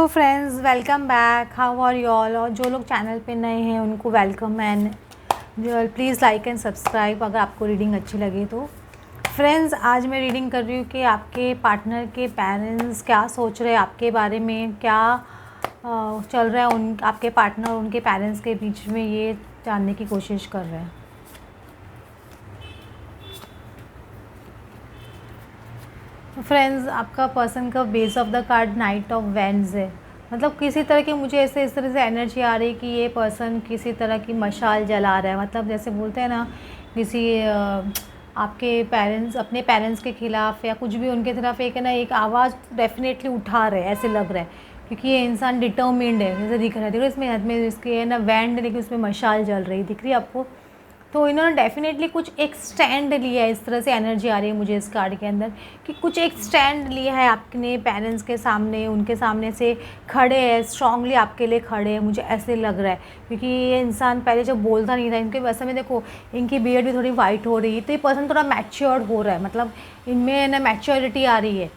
Hello friends, welcome back. How are you all. और जो लोग चैनल पे नए हैं उनको welcome and please like and subscribe अगर आपको रीडिंग अच्छी लगे तो। फ्रेंड्स, आज मैं रीडिंग कर रही हूँ कि आपके पार्टनर के पेरेंट्स क्या सोच रहे हैं आपके बारे में, क्या चल रहा है उन आपके पार्टनर और उनके पेरेंट्स के बीच में, ये जानने की कोशिश कर रहे हैं। फ्रेंड्स, आपका पर्सन का base of the card night of wands है। मतलब किसी तरह की मुझे ऐसे इस तरह से एनर्जी आ रही है कि ये पर्सन किसी तरह की मशाल जला रहा है। मतलब जैसे बोलते हैं ना, किसी आपके पेरेंट्स अपने पेरेंट्स के ख़िलाफ़ या कुछ भी उनके तरफ एक है ना, एक आवाज़ डेफिनेटली उठा रहे हैं, ऐसे लग रहा है। क्योंकि ये इंसान डिटर्मिन्ड है, जैसे दिख रहा है। देखो इसमें हाथ में इसके है ना वैंड, लेकिन उसमें मशाल जल रही दिख रही है आपको। तो इन्होंने डेफिनेटली कुछ एक स्टैंड लिया है। इस तरह से एनर्जी आ रही है मुझे इस कार्ड के अंदर कि कुछ एक स्टैंड लिया है आपने पेरेंट्स के सामने, उनके सामने से खड़े हैं, स्ट्रांगली आपके लिए खड़े हैं, मुझे ऐसे लग रहा है। क्योंकि ये इंसान पहले जब बोलता नहीं था, इनके वैसे में देखो इनकी बियर्ड भी थोड़ी वाइट हो रही है, तो ये पर्सन थोड़ा मैच्योर्ड हो रहा है। मतलब इनमें ना मैच्योरिटी आ रही है,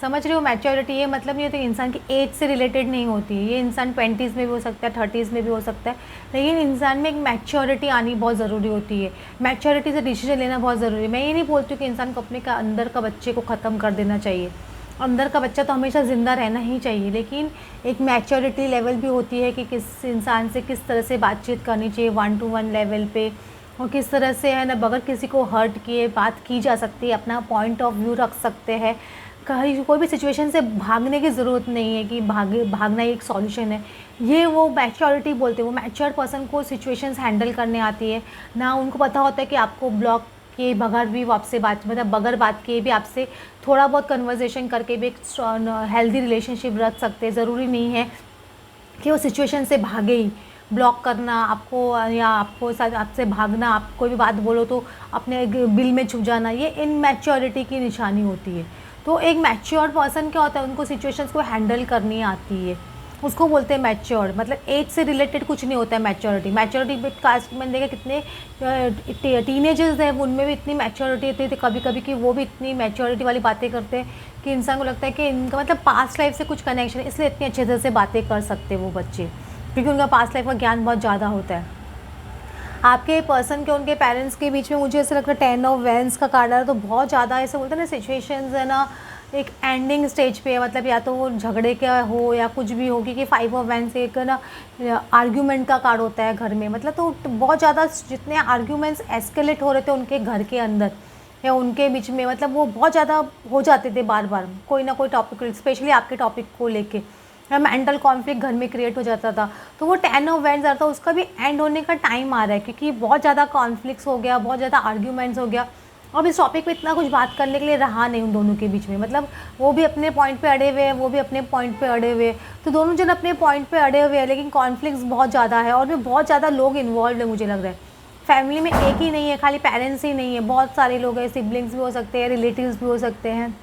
समझ रहे हो। मैच्योरिटी ये मतलब ये तो इंसान की एज से रिलेटेड नहीं होती है। ये इंसान 20s में भी हो सकता है, 30s में भी हो सकता है, लेकिन इंसान में एक मैच्योरिटी आनी बहुत ज़रूरी होती है। मैच्योरिटी से डिसीजन लेना बहुत ज़रूरी है। मैं ये नहीं बोलती हूँ कि इंसान को अपने का अंदर का बच्चे को ख़त्म कर देना चाहिए। अंदर का बच्चा तो हमेशा ज़िंदा रहना ही चाहिए, लेकिन एक मैच्योरिटी लेवल भी होती है कि किस इंसान से किस तरह से बातचीत करनी चाहिए 1 to 1 लेवल पे, और किस तरह से है ना बगैर किसी को हर्ट किए बात की जा सकती है, अपना पॉइंट ऑफ व्यू रख सकते हैं। कहीं कोई भी सिचुएशन से भागने की ज़रूरत नहीं है कि भागना ही एक सॉल्यूशन है। ये वो मैच्योरिटी बोलते हैं। वो मैच्योर पर्सन को सिचुएशंस हैंडल करने आती है ना। उनको पता होता है कि आपको ब्लॉक किए बगैर भी वो आपसे बात, मतलब बगैर बात किए भी आपसे थोड़ा बहुत कन्वर्सेशन करके भी एक हेल्दी रिलेशनशिप रख सकते हैं। ज़रूरी नहीं है कि वो सिचुएशन से भागे ही। ब्लॉक करना आपको या आपको साथ आपसे भागना, आप कोई भी बात बोलो तो अपने बिल में छुप जाना, ये इनमैच्योरिटी की निशानी होती है। तो एक मैच्योर पर्सन क्या होता है, उनको सिचुएशंस को हैंडल करनी आती है, उसको बोलते हैं मैच्योर। मतलब एज से रिलेटेड कुछ नहीं होता है मैच्योरिटी। मैच्योरिटी कास्ट में देखा कितने टीनेजर्स हैं, उनमें भी इतनी मैच्योरिटी होती है कभी कभी कि वो भी इतनी मैच्योरिटी वाली बातें करते हैं कि इंसान को लगता है कि इनका मतलब पास्ट लाइफ से कुछ कनेक्शन है, इसलिए इतनी अच्छे तरह से बातें कर सकते हैं वो बच्चे, क्योंकि उनका पास्ट लाइफ का ज्ञान बहुत ज़्यादा होता है। आपके पर्सन के उनके पेरेंट्स के बीच में मुझे ऐसा लग रहा है 10 ऑफ वैंड्स का कार्ड आ रहा है। तो बहुत ज़्यादा ऐसे बोलते हैं ना, सिचुएशंस है ना एक एंडिंग स्टेज पे है। मतलब या तो वो झगड़े का हो या कुछ भी हो, क्योंकि 5 ऑफ वैंड्स एक ना आर्ग्यूमेंट का कार्ड होता है घर में। मतलब तो बहुत ज़्यादा जितने आर्ग्यूमेंट्स एस्केलेट हो रहे थे उनके घर के अंदर या उनके बीच में, मतलब वो बहुत ज़्यादा हो जाते थे बार बार, कोई ना कोई टॉपिक, स्पेशली आपके टॉपिक को लेके मेंटल कॉन्फ्लिक्ट घर में क्रिएट हो जाता था। तो वो 10 ऑफ वैंड्स आता था, उसका भी एंड होने का टाइम आ रहा है, क्योंकि बहुत ज़्यादा कॉन्फ्लिक्ट्स हो गया, बहुत ज़्यादा आर्ग्यूमेंट्स हो गया। अब इस टॉपिक पे इतना कुछ बात करने के लिए रहा नहीं उन दोनों के बीच में। मतलब वो भी अपने पॉइंट पे अड़े हुए हैं, वो भी अपने पॉइंट पे अड़े हुए हैं। तो दोनों जन अपने पॉइंट पे अड़े हुए हैं, लेकिन कॉन्फ्लिक्ट्स बहुत ज़्यादा है और भी बहुत ज़्यादा लोग इन्वॉल्व है। मुझे लग रहा है फैमिली में एक ही नहीं है, खाली पेरेंट्स ही नहीं है, बहुत सारे लोग हैं, सिबलिंग्स भी हो सकते हैं, रिलेटिव्स भी हो सकते हैं,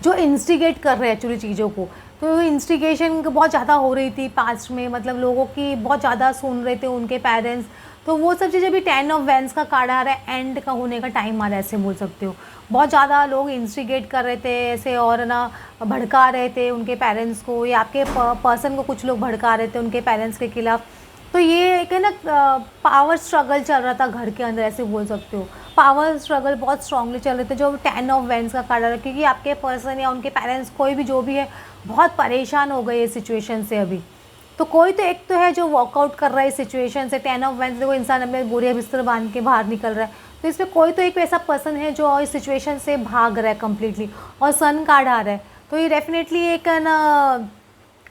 जो इंस्टिगेट कर रहे हैं एक्चुअली चीज़ों को। तो इंस्टिगेशन बहुत ज़्यादा हो रही थी पास्ट में, मतलब लोगों की बहुत ज़्यादा सुन रहे थे उनके पेरेंट्स। तो वो सब चीज़ें भी 10 ऑफ वैंड्स का कार्ड आ रहा है, एंड का होने का टाइम आ रहा है, ऐसे बोल सकते हो। बहुत ज़्यादा लोग इंस्टिगेट कर रहे थे ऐसे, और ना भड़का रहे थे उनके पेरेंट्स को, या आपके पर्सन को कुछ लोग भड़का रहे थे उनके पेरेंट्स के खिलाफ़। तो ये एक है ना पावर स्ट्रगल चल रहा था घर के अंदर, ऐसे बोल सकते हो। पावर स्ट्रगल बहुत स्ट्रांगली चल रहे थे, जो 10 ऑफ वैंड्स का कार्ड आ रहा है, क्योंकि आपके पर्सन या उनके पेरेंट्स कोई भी जो भी है बहुत परेशान हो गए इस सिचुएशन से अभी। तो कोई तो एक तो है जो वॉकआउट कर रहा है इस सिचुएशन से। 10 ऑफ वैंड्स, देखो इंसान अपने बोरिया बिस्तर बांध के बाहर निकल रहा है, तो इसमें कोई तो एक ऐसा पर्सन है जो इस सिचुएशन से भाग रहा है कम्प्लीटली। और सन कार्ड आ रहा है, तो ये डेफिनेटली एक ना,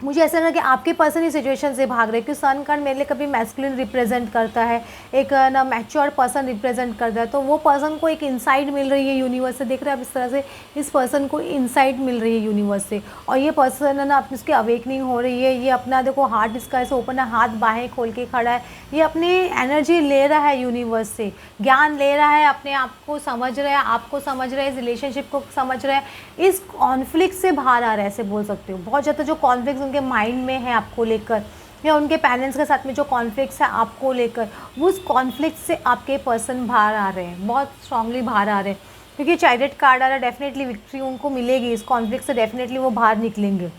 मुझे ऐसा लगा कि आपके पर्सन ही सिचुएशन से भाग रहे हैं, क्योंकि सन कार्ड मेरे लिए कभी मैस्कुलिन रिप्रेजेंट करता है, एक ना मैच्योर पर्सन रिप्रेजेंट करता है। तो वो पर्सन को एक इंसाइट मिल रही है यूनिवर्स से, देख रहे हैं आप इस तरह से, इस पर्सन को इंसाइट मिल रही है यूनिवर्स से, और ये पर्सन है ना अपनी उसकी अवेकनिंग हो रही है। ये अपना देखो हार्ट इसका ऐसे ओपन है, हाथ बाहें खोल के खड़ा है, ये अपनी एनर्जी ले रहा है यूनिवर्स से, ज्ञान ले रहा है, अपने आप को समझ रहा है, आपको समझ रहा है, इस रिलेशनशिप को समझ रहा है, इस कॉन्फ्लिक्ट से बाहर आ रहा है, ऐसे बोल सकते हो। बहुत ज़्यादा जो कॉन्फ्लिक्ट उनके माइंड में है आपको लेकर, या उनके पेरेंट्स के साथ में जो कॉन्फ्लिक्ट्स है आपको लेकर, वो उस कॉन्फ्लिक्ट से आपके पर्सन बाहर आ रहे हैं, बहुत स्ट्रांगली बाहर आ रहे हैं। क्योंकि चाइल्ड कार्ड आ रहा है, डेफिनेटली विक्ट्री उनको मिलेगी इस कॉन्फ्लिक्ट से, डेफिनेटली वो बाहर निकलेंगे।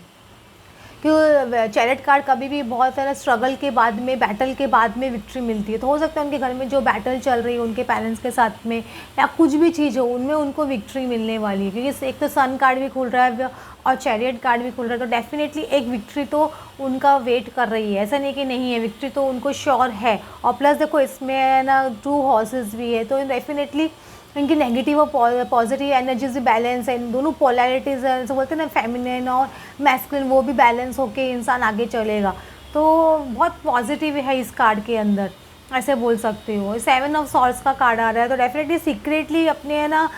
कि चैरियट कार्ड कभी भी बहुत सारा स्ट्रगल के बाद में, बैटल के बाद में विक्ट्री मिलती है। तो हो सकता है उनके घर में जो बैटल चल रही है उनके पेरेंट्स के साथ में, या कुछ भी चीज़ हो उनमें उनको विक्ट्री मिलने वाली है, क्योंकि एक तो सन कार्ड भी खुल रहा है और चैरियट कार्ड भी खुल रहा है। तो डेफिनेटली एक विक्ट्री तो उनका वेट कर रही है, ऐसा नहीं कि नहीं है, विक्ट्री तो उनको श्योर है। और प्लस देखो इसमें ना 2 हॉर्सेस भी है, तो डेफिनेटली इनकी नेगेटिव और पॉजिटिव एनर्जीज भी बैलेंस है। इन दोनों पोलैरिटीज़ जो बोलते हैं ना, फेमिनिन और मैस्कुलिन, वो भी बैलेंस होके इंसान आगे चलेगा। तो बहुत पॉजिटिव है इस कार्ड के अंदर, ऐसे बोल सकते हो। 7 ऑफ सॉर्ड्स का कार्ड आ रहा है, तो डेफिनेटली सीक्रेटली अपने है ना,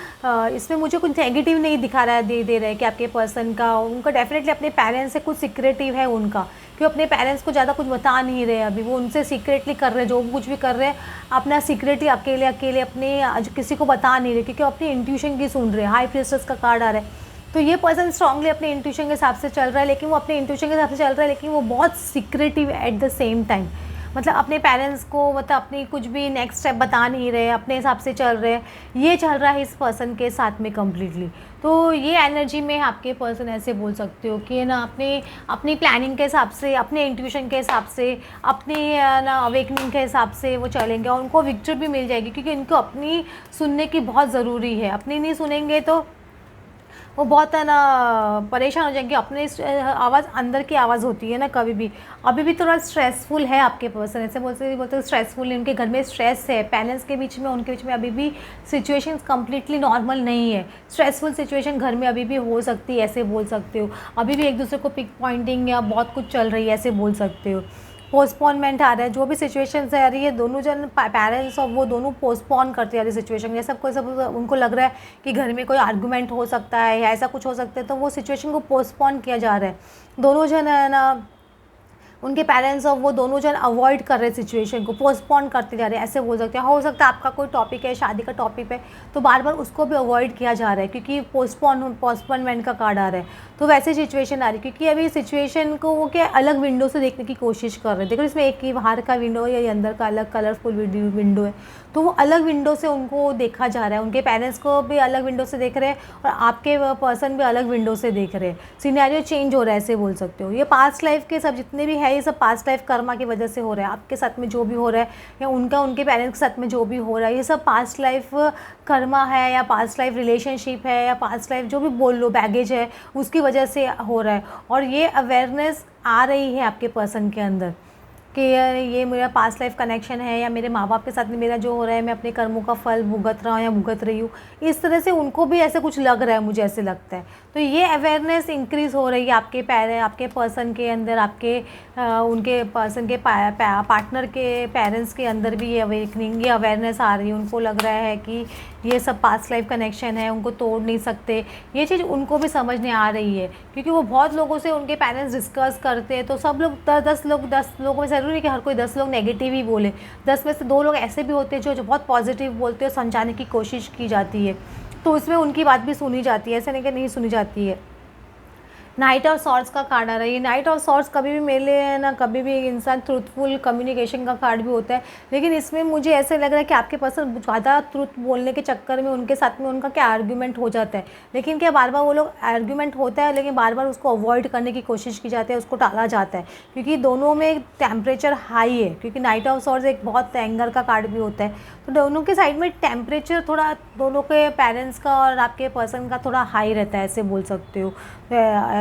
इसमें मुझे कुछ नेगेटिव नहीं दिखा रहा है, दे रहा है कि आपके पर्सन का, उनका डेफिनेटली अपने पेरेंट्स से कुछ सीक्रेटिव है उनका, कि अपने पेरेंट्स को ज़्यादा कुछ बता नहीं रहे अभी, वो उनसे सीक्रेटली कर रहे, जो कुछ भी कर रहे हैं अपना सीक्रेटली अकेले अपने किसी को बता नहीं रहे, क्योंकि अपनी इंट्यूशन की सुन रहे हैं। हाई प्रीस्टेस का कार्ड आ रहा है, तो ये पर्सन स्ट्रांगली अपने इंट्यूशन के हिसाब से चल रहा है, लेकिन वो अपने इंट्यूशन के हिसाब से चल रहा है, लेकिन वो बहुत secretive at the same time. मतलब अपने पेरेंट्स को, मतलब अपनी कुछ भी नेक्स्ट स्टेप बता नहीं रहे, अपने हिसाब से चल रहे हैं। ये चल रहा है इस पर्सन के साथ में कम्प्लीटली। तो ये एनर्जी में आपके पर्सन ऐसे बोल सकते हो कि ना अपनी प्लानिंग के हिसाब से, अपने इंट्यूशन के हिसाब से, अपनी ना अवेकनिंग के हिसाब से वो चलेंगे, और उनको विक्ट्री भी मिल जाएगी, क्योंकि इनको अपनी सुनने की बहुत ज़रूरी है। अपनी नहीं सुनेंगे तो वो बहुत है ना परेशान हो जाएंगे। अपने आवाज़, अंदर की आवाज़ होती है ना, कभी भी अभी भी थोड़ा स्ट्रेसफुल है आपके पर्सन, ऐसे बोलते स्ट्रेसफुल है, उनके घर में स्ट्रेस है, पेरेंट्स के बीच में, उनके बीच में अभी भी सिचुएशन कम्प्लीटली नॉर्मल नहीं है। स्ट्रेसफुल सिचुएशन घर में अभी भी हो सकती है, ऐसे बोल सकते हो। अभी भी एक दूसरे को पिक पॉइंटिंग या बहुत कुछ चल रही है, ऐसे बोल सकते हो। पोस्टपोनमेंट आ रहा है, जो भी सिचुएशन आ रही है, दोनों जन पेरेंट्स और वो दोनों पोस्टपोन करते आ रही सिचुएशन। जैसे सब उनको लग रहा है कि घर में कोई आर्गूमेंट हो सकता है या ऐसा कुछ हो सकता है, तो वो सिचुएशन को पोस्टपोन किया जा रहा है। दोनों जन है ना, उनके पेरेंट्स और वो दोनों जन अवॉइड कर रहे सिचुएशन को, पोस्टपोन करते जा रहे हैं, ऐसे बोल सकते हैं। हो सकता है आपका कोई टॉपिक है, शादी का टॉपिक है, तो बार बार उसको भी अवॉइड किया जा रहा है, क्योंकि पोस्टपोनमेंट का कार्ड आ रहा है। तो वैसे सिचुएशन आ रही है, क्योंकि अभी सिचुएशन को वो क्या अलग विंडो से देखने की कोशिश कर रहे हैं। देखो इसमें एक ही बाहर का विंडो है, या अंदर का अलग कलरफुल विंडो है, तो वो अलग विंडो से उनको देखा जा रहा है। उनके पेरेंट्स को भी अलग विंडो से देख रहे हैं, और आपके पर्सन भी अलग विंडो से देख रहे हैं। सिनेरियो चेंज हो रहा है, ऐसे बोल सकते हो। ये पास्ट लाइफ के सब जितने भी है, ये सब पास्ट लाइफ कर्मा की वजह से हो रहा है। आपके साथ में जो भी हो रहा है, या उनके पेरेंट्स के साथ में जो भी हो रहा है, ये सब पास्ट लाइफ कर्मा है, या पास्ट लाइफ रिलेशनशिप है, या पास्ट लाइफ जो भी बोल लो, बैगेज है, उसकी वजह से हो रहा है। और ये अवेयरनेस आ रही है आपके पर्सन के अंदर कि ये मेरा पास्ट लाइफ कनेक्शन है, या मेरे माँ बाप के साथ में मेरा जो हो रहा है, मैं अपने कर्मों का फल भुगत रहा हूँ या भुगत रही हूँ। इस तरह से उनको भी ऐसे कुछ लग रहा है, मुझे ऐसे लगता है। तो ये अवेयरनेस इंक्रीज़ हो रही है आपके पर्सन के अंदर, उनके पर्सन के पार्टनर के पेरेंट्स के अंदर भी ये अवेकनिंग, ये अवेयरनेस आ रही है। उनको लग रहा है कि ये सब पास्ट लाइफ कनेक्शन है, उनको तोड़ नहीं सकते। ये चीज़ उनको भी समझने आ रही है, क्योंकि वो बहुत लोगों से उनके पेरेंट्स डिस्कस करते हैं, तो सब लोग 10 लोगों में ज़रूरी है कि हर कोई 10 लोग नेगेटिव ही बोले। 10 में से 2 लोग ऐसे भी होते हैं जो बहुत पॉजिटिव बोलते हैं, समझाने की कोशिश की जाती है, तो उसमें उनकी बात भी सुनी जाती है, ऐसा नहीं कि नहीं सुनी जाती है। नाइट ऑफ सॉर्ड्स का कार्ड आ रहा है। ये नाइट ऑफ सॉर्ड्स कभी भी मेरे लिए ना, कभी भी इंसान ट्रूथफुल कम्युनिकेशन का कार्ड भी होता है, लेकिन इसमें मुझे ऐसे लग रहा है कि आपके पर्सन ज़्यादा ट्रूथ बोलने के चक्कर में उनके साथ में उनका क्या आर्ग्यूमेंट हो जाता है। लेकिन क्या बार बार वो लोग आर्ग्यूमेंट होता है, लेकिन बार बार उसको अवॉइड करने की कोशिश की जाती है, उसको टाला जाता है, क्योंकि दोनों में टेम्परेचर हाई है। क्योंकि नाइट ऑफ सॉर्ड्स एक बहुत एंगर का कार्ड भी होता है, तो दोनों के साइड में टेम्परेचर थोड़ा, दोनों के पेरेंट्स का और आपके पर्सन का थोड़ा हाई रहता है, ऐसे बोल सकते हो।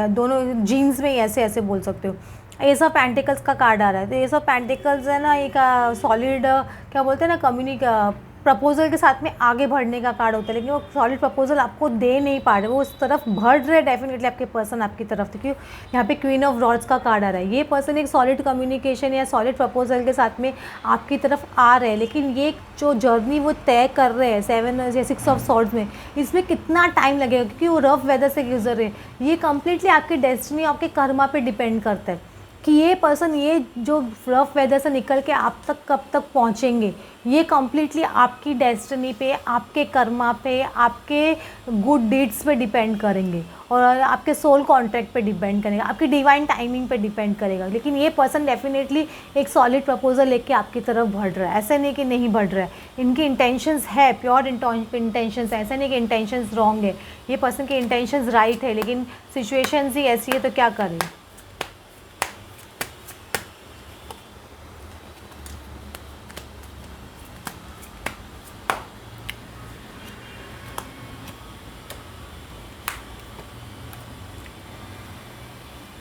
दोनों जीन्स में ही ऐसे बोल सकते हो। एस ऑफ पेंटिकल्स का कार्ड आ रहा है, तो एस ऑफ पेंटिकल्स है ना, एक सॉलिड क्या बोलते हैं ना, प्रपोजल के साथ में आगे बढ़ने का कार्ड होता है, लेकिन वो सॉलिड प्रपोजल आपको दे नहीं पा रहे, वो उस तरफ बढ़ रहे डेफिनेटली आपके पर्सन आपकी तरफ। क्योंकि यहाँ पे क्वीन ऑफ रॉड्स का कार्ड आ रहा है। ये पर्सन एक सॉलिड कम्युनिकेशन या सॉलिड प्रपोजल के साथ में आपकी तरफ आ रहे हैं, लेकिन ये जो जर्नी वो तय कर रहे हैं 7 या 6 ऑफ सॉर्ड्स में, इसमें कितना टाइम लगेगा, क्योंकि वो रफ वेदर से गुजर रहे हैं। ये कम्प्लीटली आपकी डेस्टिनी, आपके कर्मा पे डिपेंड करता है कि ये पर्सन, ये जो रफ वेदर से निकल के आप तक कब तक पहुँचेंगे, ये कम्प्लीटली आपकी डेस्टिनी पे, आपके कर्मा पे, आपके गुड डीड्स पे डिपेंड करेंगे, और आपके सोल कॉन्ट्रैक्ट पे डिपेंड करेगा, आपकी डिवाइन टाइमिंग पे डिपेंड करेगा। लेकिन ये पर्सन डेफिनेटली एक सॉलिड प्रपोजल लेके आपकी तरफ बढ़ रहा है, ऐसा नहीं कि नहीं बढ़ रहा है। इनकी इंटेंशंस है, प्योर इंटेंशंस है, ऐसा नहीं कि इंटेंशंस रॉन्ग है। ये पर्सन की इंटेंशंस राइट है, लेकिन सिचुएशंस ही ऐसी है, तो क्या करें।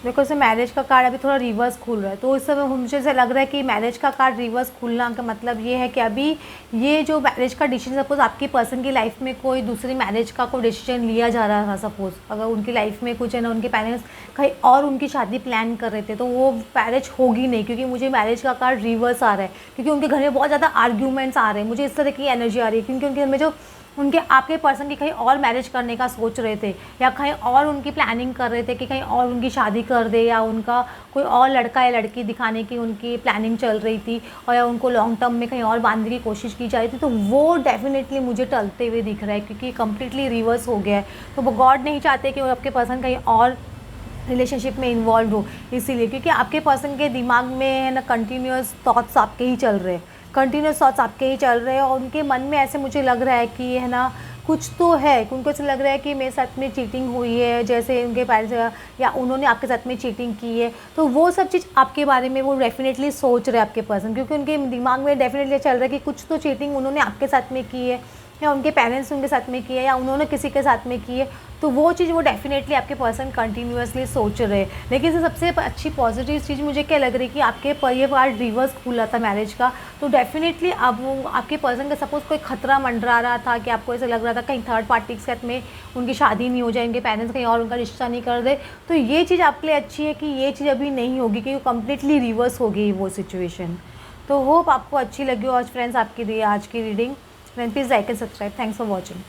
देखो से मैरिज का कार्ड अभी थोड़ा रिवर्स खुल रहा है, तो इस समय मुझे ऐसा लग रहा है कि मैरिज का कार्ड रिवर्स खुलना का मतलब ये है कि अभी ये जो मैरिज का डिसीजन, सपोज आपकी पर्सन की लाइफ में कोई दूसरी मैरिज का कोई डिसीजन लिया जा रहा था, सपोज अगर उनकी लाइफ में कुछ है ना, उनके पेरेंट्स कहीं और उनकी शादी प्लान कर रहे थे, तो वो मैरिज होगी नहीं, क्योंकि मुझे मैरिज का कार्ड रिवर्स आ रहा है, क्योंकि उनके घर में बहुत ज़्यादा आर्ग्यूमेंट्स आ रहे हैं, मुझे इस तरह की एनर्जी आ रही है, क्योंकि उनके घर में जो उनके आपके पर्सन की कहीं और मैरिज करने का सोच रहे थे, या कहीं और उनकी प्लानिंग कर रहे थे कि कहीं और उनकी शादी कर दे, या उनका कोई और लड़का या लड़की दिखाने की उनकी प्लानिंग चल रही थी, और या उनको लॉन्ग टर्म में कहीं और बांधने की कोशिश की जा रही थी, तो वो डेफिनेटली मुझे टलते हुए दिख रहा है, क्योंकि कम्प्लीटली रिवर्स हो गया है। तो वो गॉड नहीं चाहते कि वो आपके पर्सन कहीं और रिलेशनशिप में इन्वॉल्व हो, इसीलिए क्योंकि आपके पर्सन के दिमाग में है ना कंटिन्यूस थॉट्स आपके ही चल रहे हैं, कंटिन्यूस थॉट्स आपके ही चल रहे हैं, और उनके मन में ऐसे मुझे लग रहा है कि है ना कुछ तो है, उनको ऐसा लग रहा है कि मेरे साथ में चीटिंग हुई है, जैसे उनके पेरेंट्स या उन्होंने आपके साथ में चीटिंग की है, तो वो सब चीज़ आपके बारे में वो डेफिनेटली सोच रहे हैं आपके पर्सन, क्योंकि उनके दिमाग में डेफिनेटली चल रहा है कि कुछ तो चीटिंग उन्होंने आपके साथ में की है, या उनके पेरेंट्स उनके साथ में की है, या उन्होंने किसी के साथ में की है, तो वो चीज़ वो डेफिनेटली आपके पर्सन कंटिन्यूअसली सोच रहे हैं। लेकिन इससे सबसे अच्छी पॉजिटिव चीज़ मुझे क्या लग रही है कि आपके ये कार्ड रिवर्स खुला था मैरिज का, तो डेफिनेटली अब वो आपके पर्सन का सपोज कोई खतरा मंडरा रहा था कि आपको ऐसा लग रहा था कहीं थर्ड पार्टी के साथ में उनकी शादी नहीं हो जाए, उनके पेरेंट्स कहीं और उनका रिश्ता नहीं कर दे, तो ये चीज़ आपके लिए अच्छी है कि ये चीज़ अभी नहीं होगी, क्योंकि कम्प्लीटली रिवर्स हो गई वो सिचुएशन। तो होप आपको अच्छी लगी हो आज फ्रेंड्स आपकी आज की reading. Please like and subscribe. Thanks for watching.